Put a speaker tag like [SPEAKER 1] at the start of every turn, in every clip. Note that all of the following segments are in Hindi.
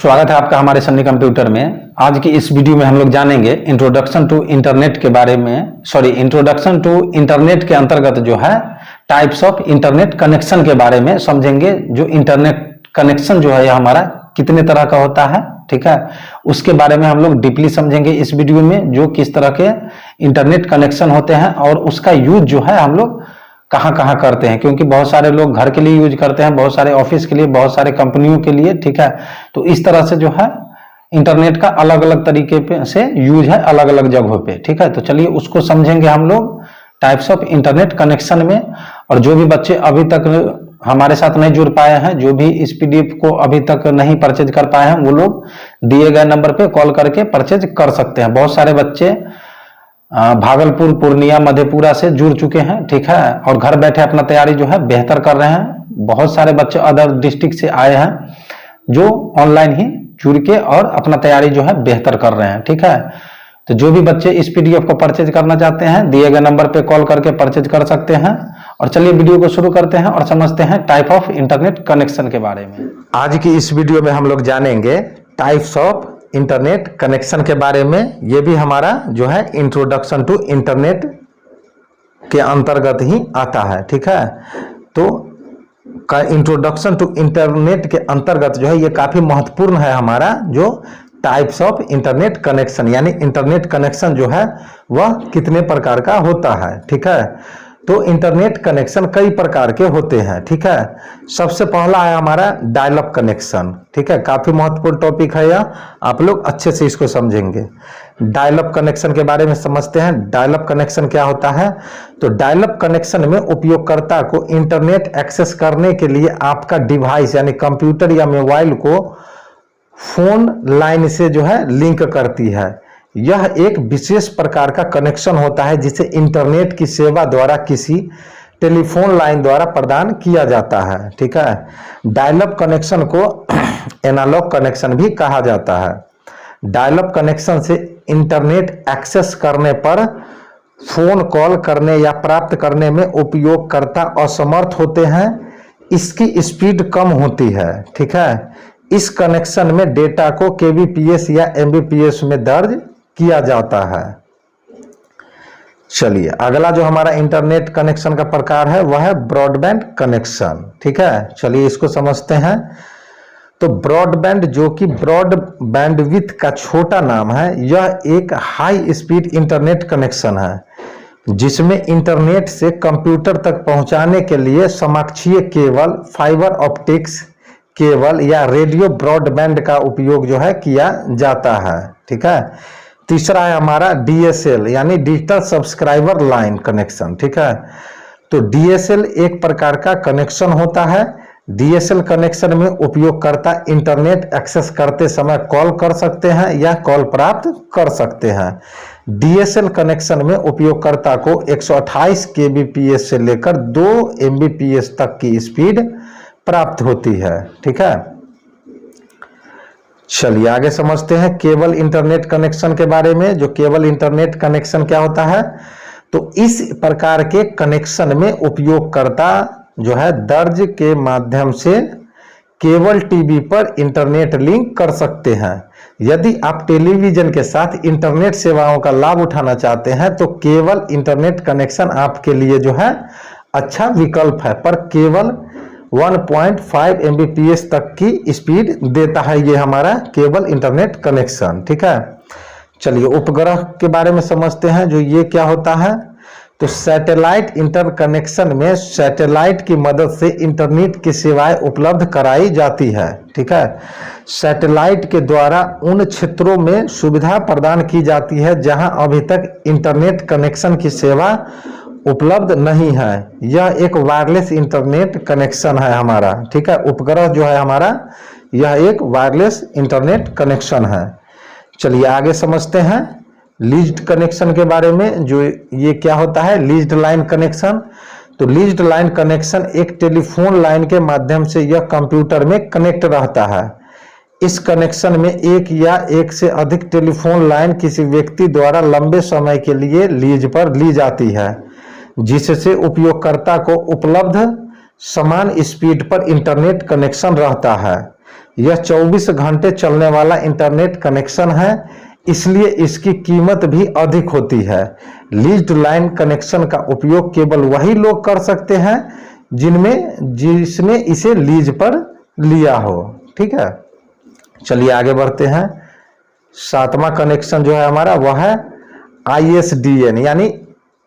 [SPEAKER 1] स्वागत है आपका हमारे सन्नी कंप्यूटर में। आज की इस वीडियो में हम लोग जानेंगे इंट्रोडक्शन टू इंटरनेट के बारे में। इंट्रोडक्शन टू इंटरनेट के अंतर्गत जो है टाइप्स ऑफ इंटरनेट कनेक्शन के बारे में समझेंगे। जो इंटरनेट कनेक्शन जो है यह हमारा कितने तरह का होता है, ठीक है, उसके बारे में हम लोग डीपली समझेंगे इस वीडियो में। जो किस तरह के इंटरनेट कनेक्शन होते हैं और उसका यूज जो है हम लोग कहाँ कहाँ करते हैं, क्योंकि बहुत सारे लोग घर के लिए यूज करते हैं, बहुत सारे ऑफिस के लिए, बहुत सारे कंपनियों के लिए, ठीक है। तो इस तरह से जो है इंटरनेट का अलग अलग तरीके पे से यूज है अलग अलग जगहों पे, ठीक है। तो चलिए उसको समझेंगे हम लोग टाइप्स ऑफ इंटरनेट कनेक्शन में। और जो भी बच्चे अभी तक हमारे साथ नहीं जुड़ पाए हैं, जो भी इस पीडीएफ को अभी तक नहीं परचेज कर पाए हैं, वो लोग दिए गए नंबर पे कॉल करके परचेज कर सकते हैं। बहुत सारे बच्चे भागलपुर, पूर्णिया, मधेपुरा से जुड़ चुके हैं, ठीक है, और घर बैठे अपना तैयारी जो है बेहतर कर रहे हैं। बहुत सारे बच्चे अदर डिस्ट्रिक्ट से आए हैं जो ऑनलाइन ही जुड़ के और अपना तैयारी जो है बेहतर कर रहे हैं, ठीक है। तो जो भी बच्चे इस पीडीएफ को परचेज करना चाहते हैं, दिए गए नंबर पे कॉल करके परचेज कर सकते हैं। और चलिए वीडियो को शुरू करते हैं और समझते हैं टाइप ऑफ इंटरनेट कनेक्शन के बारे में। आज की इस वीडियो में हम लोग जानेंगे टाइप्स ऑफ इंटरनेट कनेक्शन के बारे में। ये भी हमारा जो है इंट्रोडक्शन टू इंटरनेट के अंतर्गत ही आता है, ठीक है। तो इंट्रोडक्शन टू इंटरनेट के अंतर्गत जो है ये काफी महत्वपूर्ण है हमारा जो टाइप्स ऑफ इंटरनेट कनेक्शन, यानी इंटरनेट कनेक्शन जो है वह कितने प्रकार का होता है, ठीक है। तो इंटरनेट कनेक्शन कई प्रकार के होते हैं, ठीक है। सबसे पहला है हमारा डायल अप कनेक्शन, ठीक है। काफी महत्वपूर्ण टॉपिक है यह, आप लोग अच्छे से इसको समझेंगे। डायल अप कनेक्शन के बारे में समझते हैं। डायल अप कनेक्शन क्या होता है? तो डायल अप कनेक्शन में उपयोगकर्ता को इंटरनेट एक्सेस करने के लिए आपका डिवाइस यानी कंप्यूटर या मोबाइल को फोन लाइन से जो है लिंक करती है। यह एक विशेष प्रकार का कनेक्शन होता है जिसे इंटरनेट की सेवा द्वारा किसी टेलीफोन लाइन द्वारा प्रदान किया जाता है, ठीक है। डायल अप कनेक्शन को एनालॉग कनेक्शन भी कहा जाता है। डायल अप कनेक्शन से इंटरनेट एक्सेस करने पर फोन कॉल करने या प्राप्त करने में उपयोगकर्ता असमर्थ होते हैं। इसकी स्पीड कम होती है, ठीक है। इस कनेक्शन में डेटा को केबीपीएस या एमबीपीएस में दर्ज किया जाता है। चलिए अगला जो हमारा इंटरनेट कनेक्शन का प्रकार है वह है ब्रॉडबैंड कनेक्शन, ठीक है। चलिए इसको समझते हैं। तो ब्रॉडबैंड जो कि ब्रॉड बैंडविड्थ का छोटा नाम है, यह एक हाई स्पीड इंटरनेट कनेक्शन है जिसमें इंटरनेट से कंप्यूटर तक पहुंचाने के लिए समाक्षीय केबल, फाइबर ऑप्टिक्स केबल या रेडियो ब्रॉडबैंड का उपयोग जो है किया जाता है, ठीक है। तीसरा है हमारा डीएसएल यानी डिजिटल सब्सक्राइबर लाइन कनेक्शन, ठीक है। तो डीएसएल एक प्रकार का कनेक्शन होता है। डीएसएल कनेक्शन में उपयोगकर्ता इंटरनेट एक्सेस करते समय कॉल कर सकते हैं या कॉल प्राप्त कर सकते हैं। डीएसएल कनेक्शन में उपयोगकर्ता को 128 केबीपीएस से लेकर 2 एमबीपीएस तक की स्पीड प्राप्त होती है, ठीक है। चलिए आगे समझते हैं केबल इंटरनेट कनेक्शन के बारे में। जो केबल इंटरनेट कनेक्शन क्या होता है? तो इस प्रकार के कनेक्शन में उपयोगकर्ता जो है दर्ज के माध्यम से केबल टीवी पर इंटरनेट लिंक कर सकते हैं। यदि आप टेलीविजन के साथ इंटरनेट सेवाओं का लाभ उठाना चाहते हैं तो केबल इंटरनेट कनेक्शन आपके लिए जो है अच्छा विकल्प है, पर केवल 1.5 एमबीपीएस तक की स्पीड देता है ये हमारा केबल इंटरनेट कनेक्शन, ठीक है। चलिए उपग्रह के बारे में समझते हैं। जो ये क्या होता है? तो सैटेलाइट इंटरकनेक्शन में सैटेलाइट की मदद से इंटरनेट की सेवाएं उपलब्ध कराई जाती है, ठीक है। सैटेलाइट के द्वारा उन क्षेत्रों में सुविधा प्रदान की जाती है जहां अभी तक इंटरनेट कनेक्शन की सेवा उपलब्ध नहीं है। यह एक वायरलेस इंटरनेट कनेक्शन है हमारा, ठीक है। उपग्रह जो है हमारा यह एक वायरलेस इंटरनेट कनेक्शन है। चलिए आगे समझते हैं लीज्ड कनेक्शन के बारे में। जो ये क्या होता है? Leased line connection. तो लीज्ड लाइन कनेक्शन एक टेलीफोन लाइन के माध्यम से यह कंप्यूटर में कनेक्ट रहता है। इस कनेक्शन में एक या एक से अधिक टेलीफोन लाइन किसी व्यक्ति द्वारा लंबे समय के लिए लीज पर ली जाती है, जिससे उपयोगकर्ता को उपलब्ध समान स्पीड पर इंटरनेट कनेक्शन रहता है।
[SPEAKER 2] यह 24 घंटे चलने वाला इंटरनेट कनेक्शन है, इसलिए इसकी कीमत भी अधिक होती है। लीज्ड लाइन कनेक्शन का उपयोग केवल वही लोग कर सकते हैं जिसने इसे लीज पर लिया हो। ठीक है, चलिए आगे बढ़ते हैं। 7वां कनेक्शन जो है हमारा वह है ISDN यानी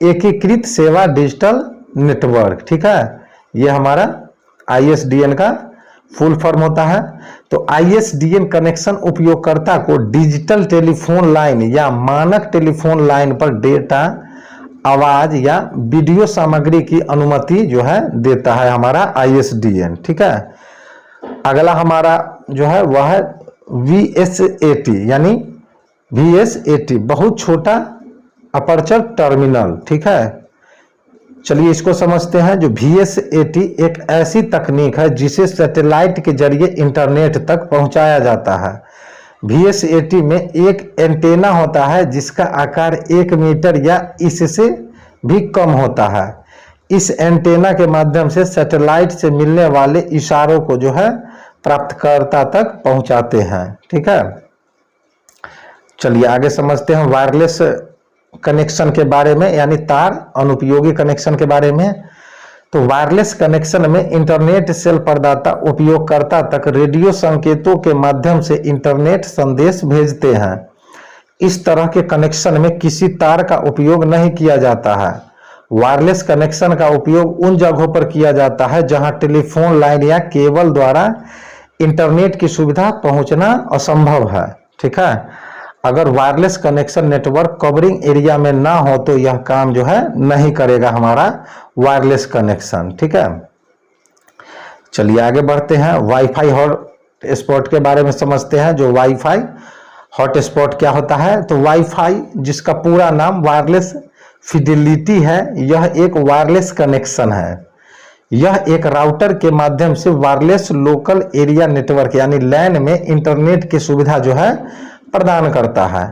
[SPEAKER 2] एकीकृत सेवा डिजिटल नेटवर्क। ठीक है, ये हमारा ISDN का फुल फॉर्म होता है। तो ISDN कनेक्शन उपयोगकर्ता को डिजिटल टेलीफोन लाइन या मानक टेलीफोन लाइन पर डेटा, आवाज या वीडियो सामग्री की अनुमति जो है देता है हमारा ISDN। ठीक है, अगला हमारा जो है वह है VSAT यानी VSAT बहुत छोटा अपर्चर टर्मिनल। ठीक है, चलिए इसको समझते हैं। जो VSAT एक ऐसी तकनीक है जिसे सैटेलाइट के जरिए इंटरनेट तक पहुंचाया जाता है। VSAT में एक एंटेना होता है जिसका आकार 1 मीटर या इससे भी कम होता है। इस एंटेना के माध्यम से सैटेलाइट से मिलने वाले इशारों को जो है प्राप्तकर्ता तक पहुंचाते हैं। ठीक है, चलिए आगे समझते हैं वायरलेस कनेक्शन के बारे में यानी तार अनुपयोगी कनेक्शन के बारे में। तो वायरलेस कनेक्शन में इंटरनेट सेल प्रदाता उपयोगकर्ता तक रेडियो संकेतों के माध्यम से इंटरनेट संदेश भेजते हैं। इस तरह के कनेक्शन में किसी तार का उपयोग नहीं किया जाता है। वायरलेस कनेक्शन का उपयोग उन जगहों पर किया जाता है जहां टेलीफोन लाइन या केबल द्वारा इंटरनेट की सुविधा पहुंचना असंभव है। ठीक है, अगर wireless connection network covering area में ना हो तो यह काम जो है नहीं करेगा हमारा वायरलेस कनेक्शन। ठीक है, चलिए आगे बढ़ते हैं। वाईफाई हॉटस्पॉट के बारे में समझते हैं। जो वाईफाई हॉटस्पॉट क्या होता है? तो वाईफाई जिसका पूरा नाम वायरलेस फिडेलिटी है, यह एक वायरलेस कनेक्शन है। यह एक राउटर के माध्यम से वायरलेस लोकल एरिया नेटवर्क यानी लैन में इंटरनेट की सुविधा जो है प्रदान करता है।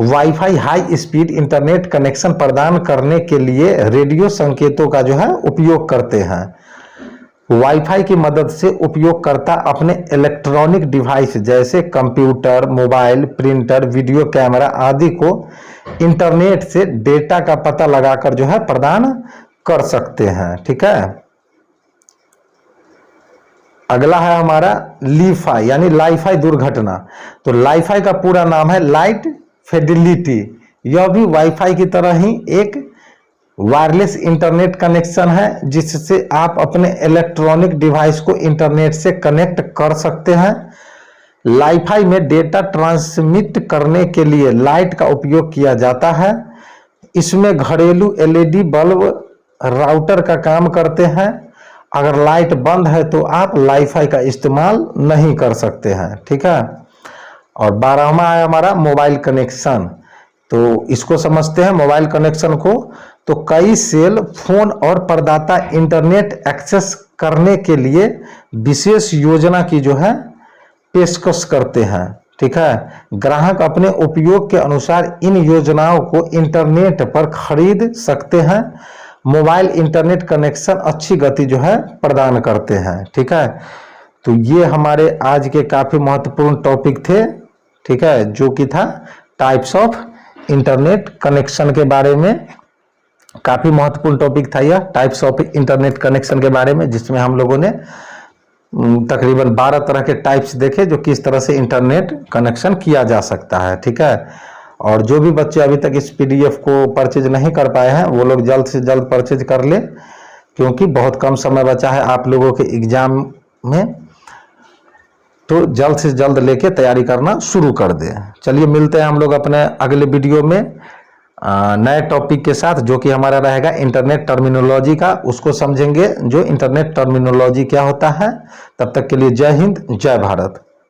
[SPEAKER 2] Wifi high speed internet connection प्रदान करने के लिए रेडियो संकेतों का जो है उपयोग करते हैं। वाईफाई की मदद से उपयोगकर्ता अपने इलेक्ट्रॉनिक डिवाइस जैसे computer, mobile, printer, video camera आदि को इंटरनेट से डेटा का पता लगाकर जो है प्रदान कर सकते हैं। ठीक है, अगला है हमारा लीफाई यानी लाईफाई दुर्घटना। तो लाईफाई का पूरा नाम है लाइट फिडेलिटी। यह भी वाईफाई की तरह ही एक वायरलेस इंटरनेट कनेक्शन है जिससे आप अपने इलेक्ट्रॉनिक डिवाइस को इंटरनेट से कनेक्ट कर सकते हैं। लाईफाई में डेटा ट्रांसमिट करने के लिए लाइट का उपयोग किया जाता है। इसमें घरेलू LED बल्ब राउटर का काम करते हैं। अगर लाइट बंद है तो आप लाईफाई का इस्तेमाल नहीं कर सकते हैं। ठीक है, और 12वां है हमारा मोबाइल कनेक्शन। तो इसको समझते हैं मोबाइल कनेक्शन को। तो कई सेल फोन और प्रदाता इंटरनेट एक्सेस करने के लिए विशेष योजना की जो है पेशकश करते हैं। ठीक है, ग्राहक अपने उपयोग के अनुसार इन योजनाओं को इंटरनेट पर खरीद सकते हैं। मोबाइल इंटरनेट कनेक्शन अच्छी गति जो है प्रदान करते हैं। ठीक है, तो ये हमारे आज के काफी महत्वपूर्ण टॉपिक थे। ठीक है, जो कि था टाइप्स ऑफ इंटरनेट कनेक्शन के बारे में। काफी महत्वपूर्ण टॉपिक था यह टाइप्स ऑफ इंटरनेट कनेक्शन के बारे में, जिसमें हम लोगों ने तकरीबन 12 तरह के टाइप्स देखे जो किस तरह से इंटरनेट कनेक्शन किया जा सकता है। ठीक है, और जो भी बच्चे अभी तक इस PDF को परचेज नहीं कर पाए हैं वो लोग जल्द से जल्द परचेज कर ले, क्योंकि बहुत कम समय बचा है आप लोगों के एग्जाम में। तो जल्द से जल्द लेके तैयारी करना शुरू कर दें। चलिए मिलते हैं हम लोग अपने अगले वीडियो में नए टॉपिक के साथ, जो कि हमारा रहेगा इंटरनेट टर्मिनोलॉजी का। उसको समझेंगे जो इंटरनेट टर्मिनोलॉजी क्या होता है। तब तक के लिए जय हिंद, जय भारत।